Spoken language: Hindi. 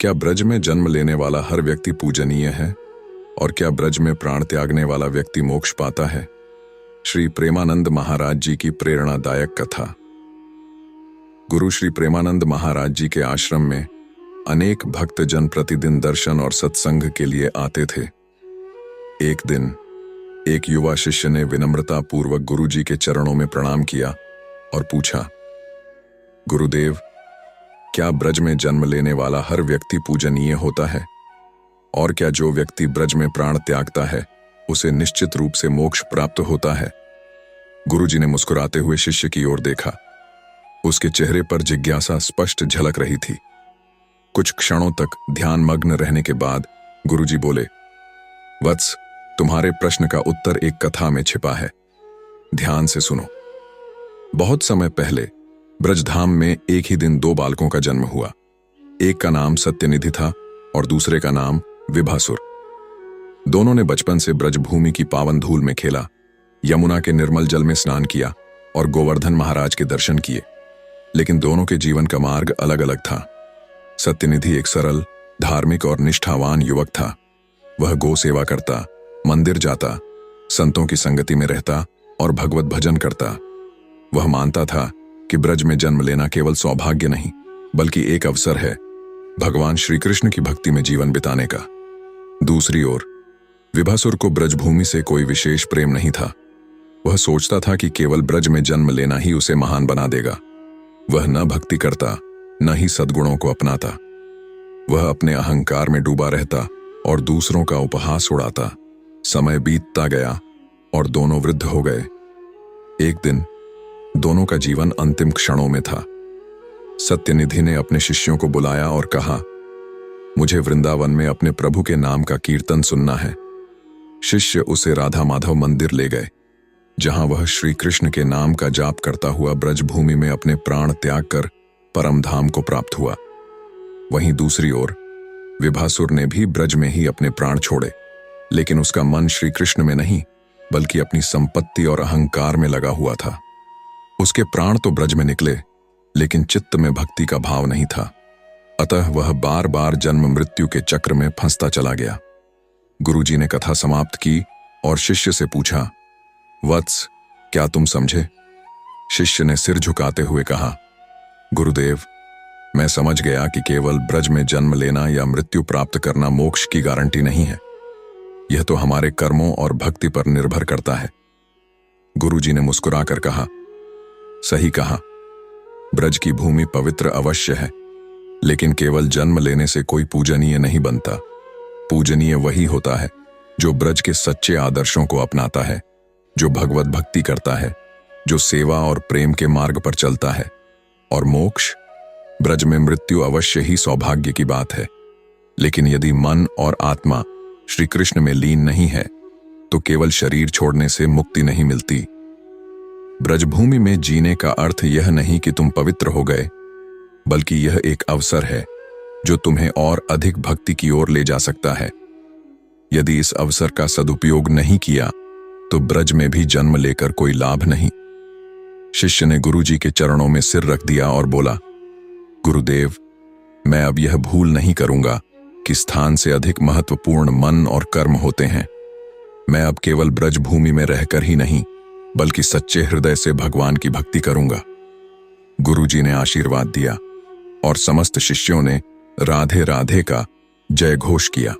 क्या ब्रज में जन्म लेने वाला हर व्यक्ति पूजनीय है? और क्या ब्रज में प्राण त्यागने वाला व्यक्ति मोक्ष पाता है? श्री प्रेमानंद महाराज जी की प्रेरणादायक कथा। गुरु श्री प्रेमानंद महाराज जी के आश्रम में अनेक भक्त जन प्रतिदिन दर्शन और सत्संग के लिए आते थे। एक दिन एक युवा शिष्य ने विनम्रता पूर्वक गुरु जी के चरणों में प्रणाम किया और पूछा, गुरुदेव, क्या ब्रज में जन्म लेने वाला हर व्यक्ति पूजनीय होता है? और क्या जो व्यक्ति ब्रज में प्राण त्यागता है उसे निश्चित रूप से मोक्ष प्राप्त होता है? गुरुजी ने मुस्कुराते हुए शिष्य की ओर देखा। उसके चेहरे पर जिज्ञासा स्पष्ट झलक रही थी। कुछ क्षणों तक ध्यानमग्न रहने के बाद गुरुजी बोले, वत्स, तुम्हारे प्रश्न का उत्तर एक कथा में छिपा है। ध्यान से सुनो। बहुत समय पहले ब्रजधाम में एक ही दिन दो बालकों का जन्म हुआ। एक का नाम सत्यनिधि था और दूसरे का नाम विभासुर। दोनों ने बचपन से ब्रजभूमि की पावन धूल में खेला, यमुना के निर्मल जल में स्नान किया और गोवर्धन महाराज के दर्शन किए। लेकिन दोनों के जीवन का मार्ग अलग अलग था। सत्यनिधि एक सरल, धार्मिक और निष्ठावान युवक था। वह गौ सेवा करता, मंदिर जाता, संतों की संगति में रहता और भगवत भजन करता। वह मानता था कि ब्रज में जन्म लेना केवल सौभाग्य नहीं बल्कि एक अवसर है भगवान श्री कृष्ण की भक्ति में जीवन बिताने का। दूसरी ओर विभासुर को ब्रजभूमि से कोई विशेष प्रेम नहीं था। वह सोचता था कि केवल ब्रज में जन्म लेना ही उसे महान बना देगा। वह न भक्ति करता, न ही सद्गुणों को अपनाता। वह अपने अहंकार में डूबा रहता और दूसरों का उपहास उड़ाता। समय बीतता गया और दोनों वृद्ध हो गए। एक दिन दोनों का जीवन अंतिम क्षणों में था। सत्यनिधि ने अपने शिष्यों को बुलाया और कहा, मुझे वृंदावन में अपने प्रभु के नाम का कीर्तन सुनना है। शिष्य उसे राधा माधव मंदिर ले गए, जहां वह श्री कृष्ण के नाम का जाप करता हुआ ब्रजभूमि में अपने प्राण त्याग कर परम धाम को प्राप्त हुआ। वहीं दूसरी ओर विभासुर ने भी ब्रज में ही अपने प्राण छोड़े, लेकिन उसका मन श्री कृष्ण में नहीं बल्कि अपनी संपत्ति और अहंकार में लगा हुआ था। उसके प्राण तो ब्रज में निकले, लेकिन चित्त में भक्ति का भाव नहीं था। अतः वह बार बार जन्म मृत्यु के चक्र में फंसता चला गया। गुरुजी ने कथा समाप्त की और शिष्य से पूछा, वत्स, क्या तुम समझे? शिष्य ने सिर झुकाते हुए कहा, गुरुदेव, मैं समझ गया कि केवल ब्रज में जन्म लेना या मृत्यु प्राप्त करना मोक्ष की गारंटी नहीं है। यह तो हमारे कर्मों और भक्ति पर निर्भर करता है। गुरुजी ने मुस्कुराकर कहा, सही कहा। ब्रज की भूमि पवित्र अवश्य है, लेकिन केवल जन्म लेने से कोई पूजनीय नहीं बनता। पूजनीय वही होता है जो ब्रज के सच्चे आदर्शों को अपनाता है, जो भगवत भक्ति करता है, जो सेवा और प्रेम के मार्ग पर चलता है। और मोक्ष, ब्रज में मृत्यु अवश्य ही सौभाग्य की बात है, लेकिन यदि मन और आत्मा श्री कृष्ण में लीन नहीं है तो केवल शरीर छोड़ने से मुक्ति नहीं मिलती। ब्रजभूमि में जीने का अर्थ यह नहीं कि तुम पवित्र हो गए, बल्कि यह एक अवसर है जो तुम्हें और अधिक भक्ति की ओर ले जा सकता है। यदि इस अवसर का सदुपयोग नहीं किया तो ब्रज में भी जन्म लेकर कोई लाभ नहीं। शिष्य ने गुरुजी के चरणों में सिर रख दिया और बोला, गुरुदेव, मैं अब यह भूल नहीं करूंगा कि स्थान से अधिक महत्वपूर्ण मन और कर्म होते हैं। मैं अब केवल ब्रजभूमि में रहकर ही नहीं बल्कि सच्चे हृदय से भगवान की भक्ति करूंगा। गुरुजी ने आशीर्वाद दिया और समस्त शिष्यों ने राधे राधे का जय घोष किया।